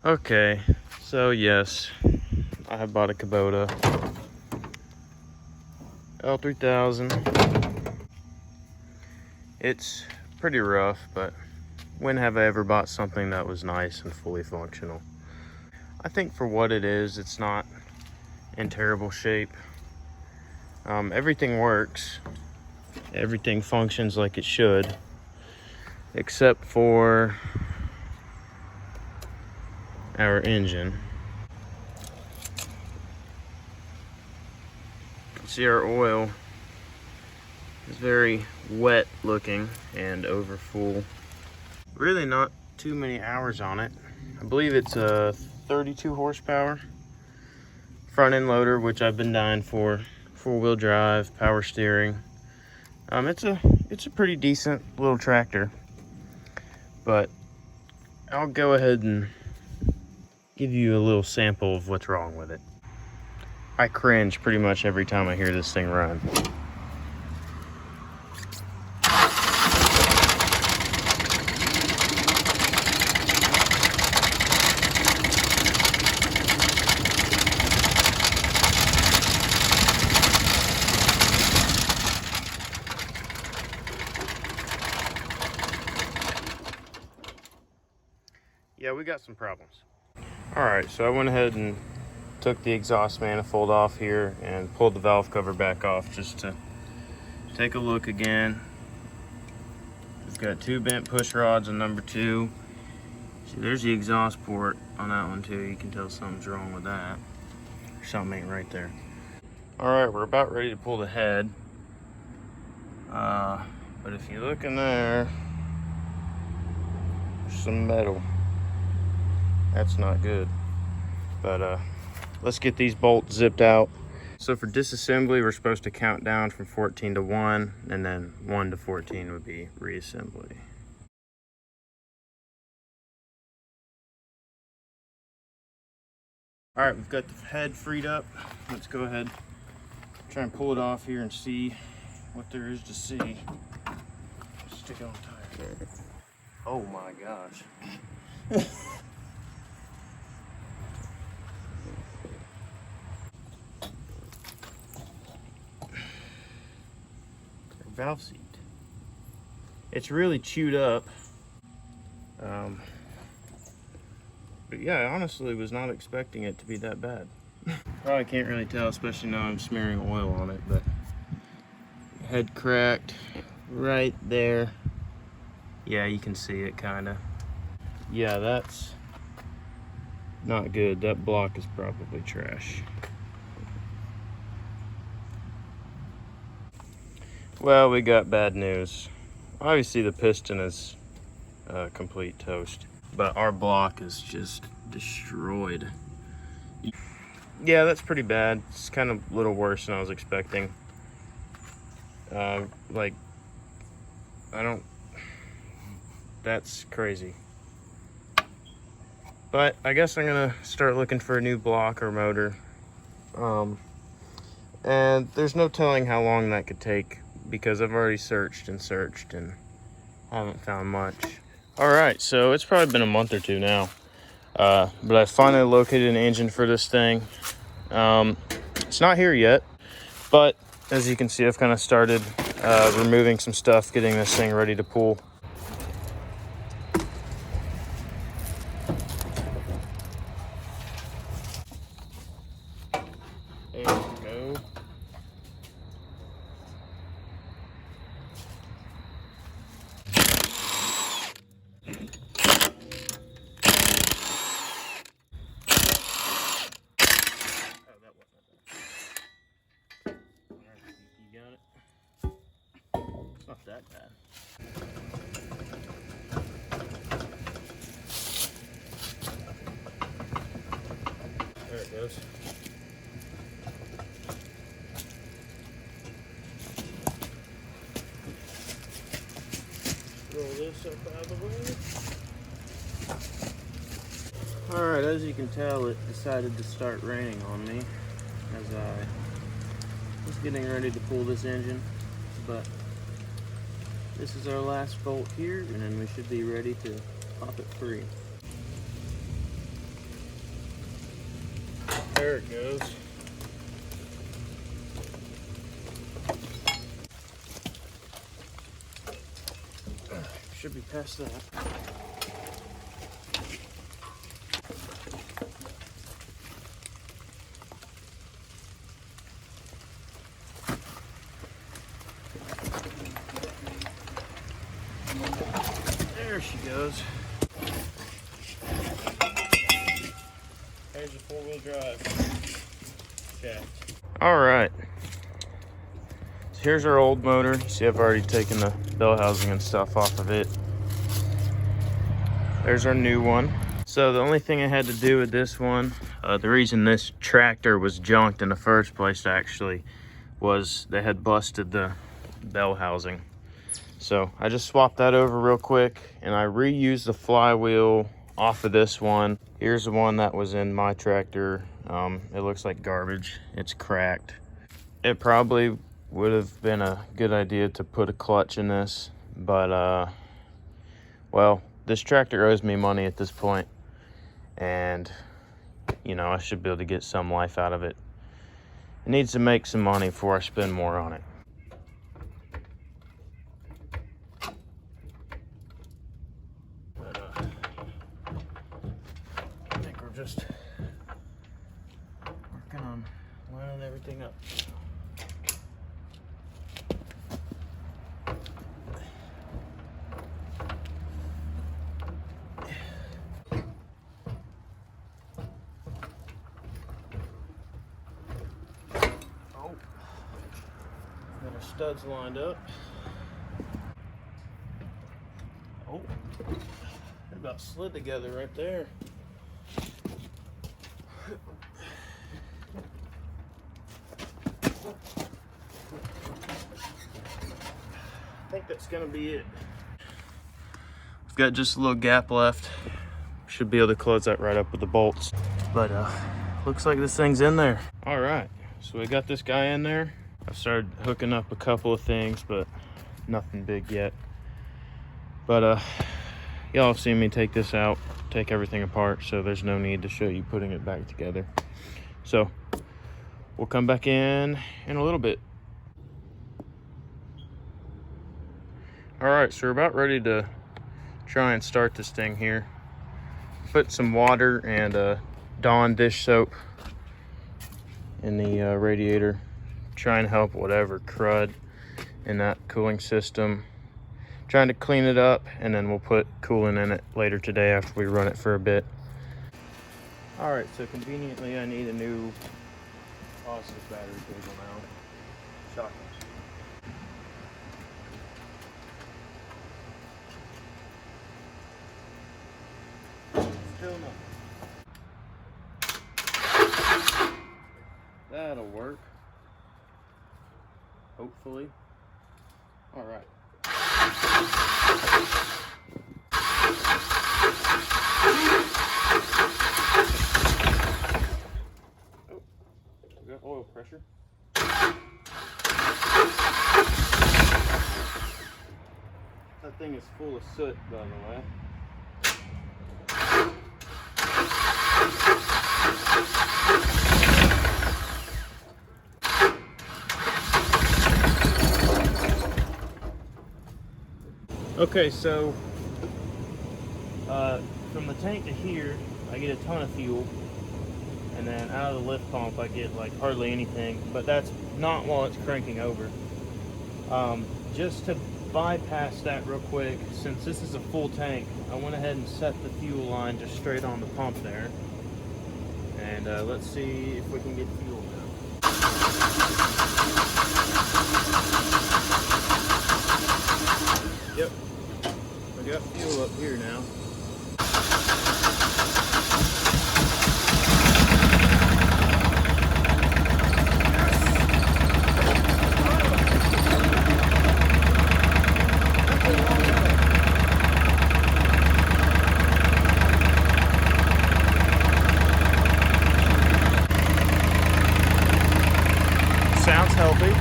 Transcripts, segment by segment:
Okay, so yes, I have bought a Kubota L3000. It's pretty rough, but when have I ever bought something that was nice and fully functional? I think for what it is, it's not in terrible shape. Everything works. Everything functions like it should, except for our engine. You can see our oil is very wet looking and over full. Really not too many hours on it. I believe it's a 32 horsepower front end loader, which I've been dying for. 4-wheel drive, power steering. It's a pretty decent little tractor, but I'll go ahead and give you a little sample of what's wrong with it. I cringe pretty much every time I hear this thing run. Yeah, we got some problems. All right, so I went ahead and took the exhaust manifold off here and pulled the valve cover back off just to take a look again. We've got 2 bent push rods on number 2. See, there's the exhaust port on that one too. You can tell something's wrong with that. Something ain't right there. All right, we're about ready to pull the head. But if you look in there, there's some metal. That's not good. But let's get these bolts zipped out. So for disassembly, we're supposed to count down from 14 to 1, and then 1 to 14 would be reassembly. All right, we've got the head freed up. Let's go ahead, try and pull it off here and see what there is to see. Stick it on tight. Oh my gosh. Valve seat. It's really chewed up. But yeah, I honestly was not expecting it to be that bad. Probably can't really tell, especially now I'm smearing oil on it, but head cracked right there. Yeah, you can see it kinda. Yeah, that's not good. That block is probably trash. Well, we got bad news. Obviously the piston is complete toast, but our block is just destroyed. Yeah, that's pretty bad. It's kind of a little worse than I was expecting. That's crazy. But I guess I'm gonna start looking for a new block or motor. And there's no telling how long that could take, because I've already searched and haven't found much. All right, so it's probably been a month or 2 now, but I finally located an engine for this thing. It's not here yet, but as you can see, I've kind of started removing some stuff, getting this thing ready to pull. There we go. Not that bad. There it goes. Roll this up out of the way. Alright, as you can tell, it decided to start raining on me as I was getting ready to pull this engine, but this is our last bolt here, and then we should be ready to pop it free. There it goes. Should be past that. There she goes. There's a four-wheel drive shaft. All right. So here's our old motor. You see I've already taken the bell housing and stuff off of it. There's our new one. So the only thing I had to do with this one, the reason this tractor was junked in the first place actually, was they had busted the bell housing. So I just swapped that over real quick, and I reused the flywheel off of this one. Here's the one that was in my tractor. It looks like garbage. It's cracked. It probably would have been a good idea to put a clutch in this, but well, this tractor owes me money at this point, and you know, I should be able to get some life out of it. It needs to make some money before I spend more on it. I think we're just working on lining everything up. Got our studs lined up. Oh, they about slid together right there. I think that's gonna be it. We've got just a little gap left. Should be able to close that right up with the bolts. But looks like this thing's in there. All right, so we got this guy in there. I've started hooking up a couple of things, but nothing big yet. But y'all have seen me take this out, take everything apart, so there's no need to show you putting it back together. So we'll come back in a little bit. All right, so we're about ready to try and start this thing here. Put some water and Dawn dish soap in the radiator. Try and help whatever crud in that cooling system. Trying to clean it up, and then we'll put coolant in it later today after we run it for a bit. All right, so conveniently I need a new positive battery cable now. Shocking. Still nothing. That'll work. Hopefully. All right. Oh, we got oil pressure. That thing is full of soot, by the way. Okay, so from the tank to here, I get a ton of fuel, and then out of the lift pump I get like hardly anything, but that's not while it's cranking over. Just to bypass that real quick, since this is a full tank, I went ahead and set the fuel line just straight on the pump there, and let's see if we can get fuel now. Yep. I got fuel up here now. Sounds healthy.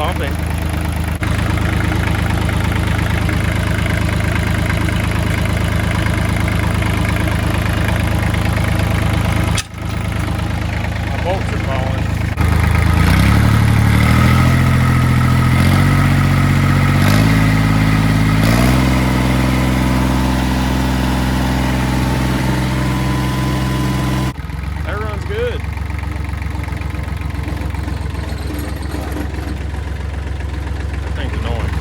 pumping. My bolts are falling. That runs good. That thing's annoying.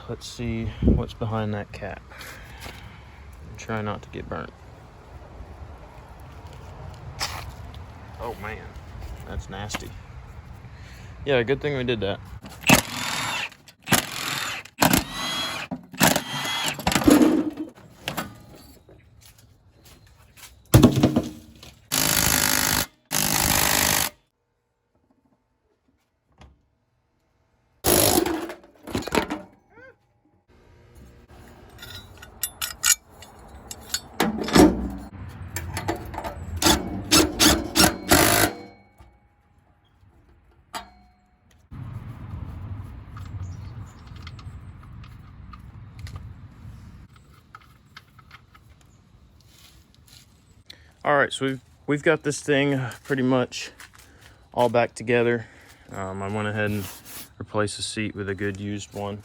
Let's see what's behind that cap. Try not to get burnt. Oh man, that's nasty. Yeah, good thing we did that. All right, so we've got this thing pretty much all back together. I went ahead and replaced the seat with a good used one.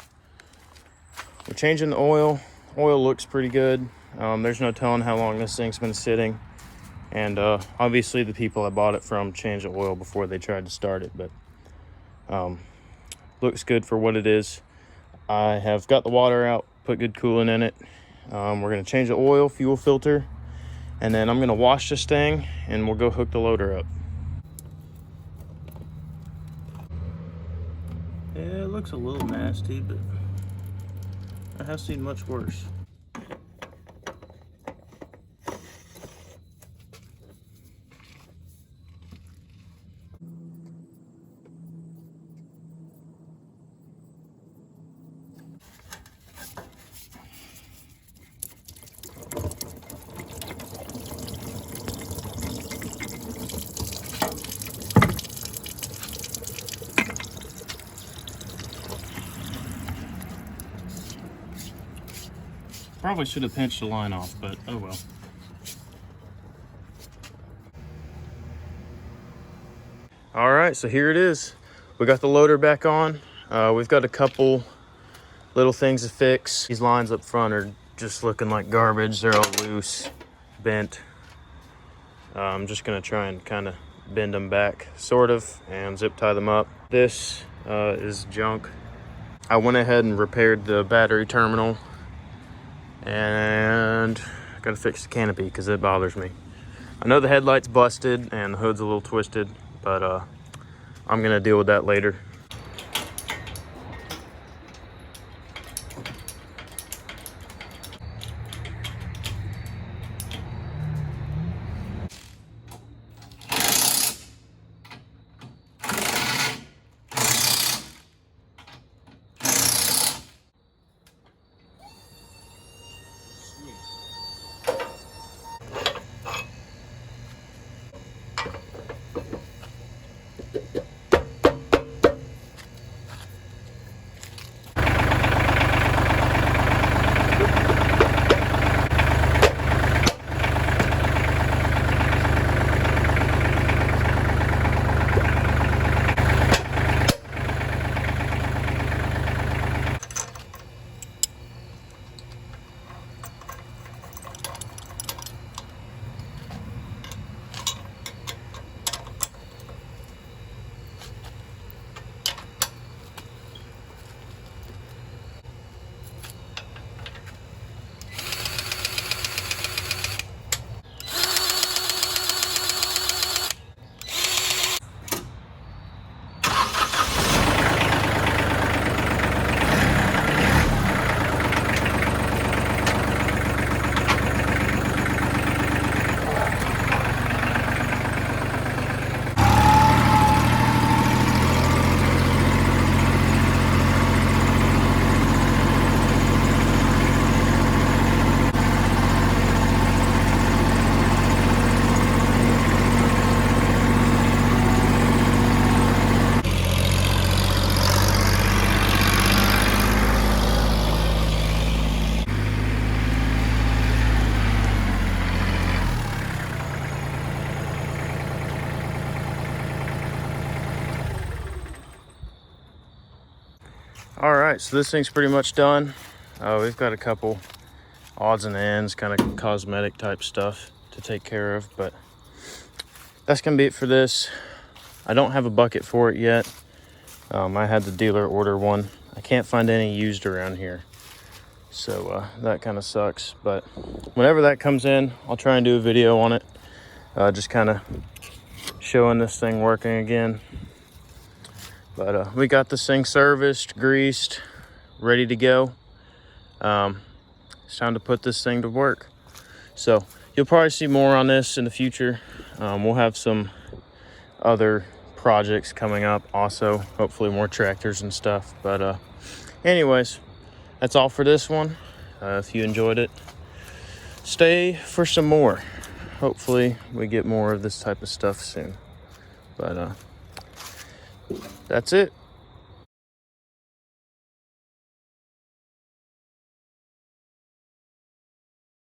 We're changing the oil. Oil looks pretty good. There's no telling how long this thing's been sitting. And obviously the people I bought it from changed the oil before they tried to start it, but looks good for what it is. I have got the water out, put good coolant in it. We're gonna change the oil, fuel filter, and then I'm gonna wash this thing and we'll go hook the loader up. Yeah, it looks a little nasty, but I have seen much worse. Probably should have pinched the line off, but oh well. All right, so here it is. We got the loader back on. We've got a couple little things to fix. These lines up front are just looking like garbage. They're all loose, bent. I'm just gonna try and kind of bend them back, sort of, and zip tie them up. This is junk. I went ahead and repaired the battery terminal, and I gotta fix the canopy because it bothers me. I know the headlight's busted and the hood's a little twisted, but I'm gonna deal with that later. All right, so this thing's pretty much done. We've got a couple odds and ends, kind of cosmetic type stuff to take care of, but that's gonna be it for this. I don't have a bucket for it yet. I had the dealer order one. I can't find any used around here, so that kind of sucks. But whenever that comes in, I'll try and do a video on it, just kind of showing this thing working again. But we got this thing serviced, greased, ready to go. It's time to put this thing to work. So you'll probably see more on this in the future. We'll have some other projects coming up also, hopefully more tractors and stuff. But anyways, that's all for this one. If you enjoyed it, stay for some more. Hopefully we get more of this type of stuff soon. But that's it.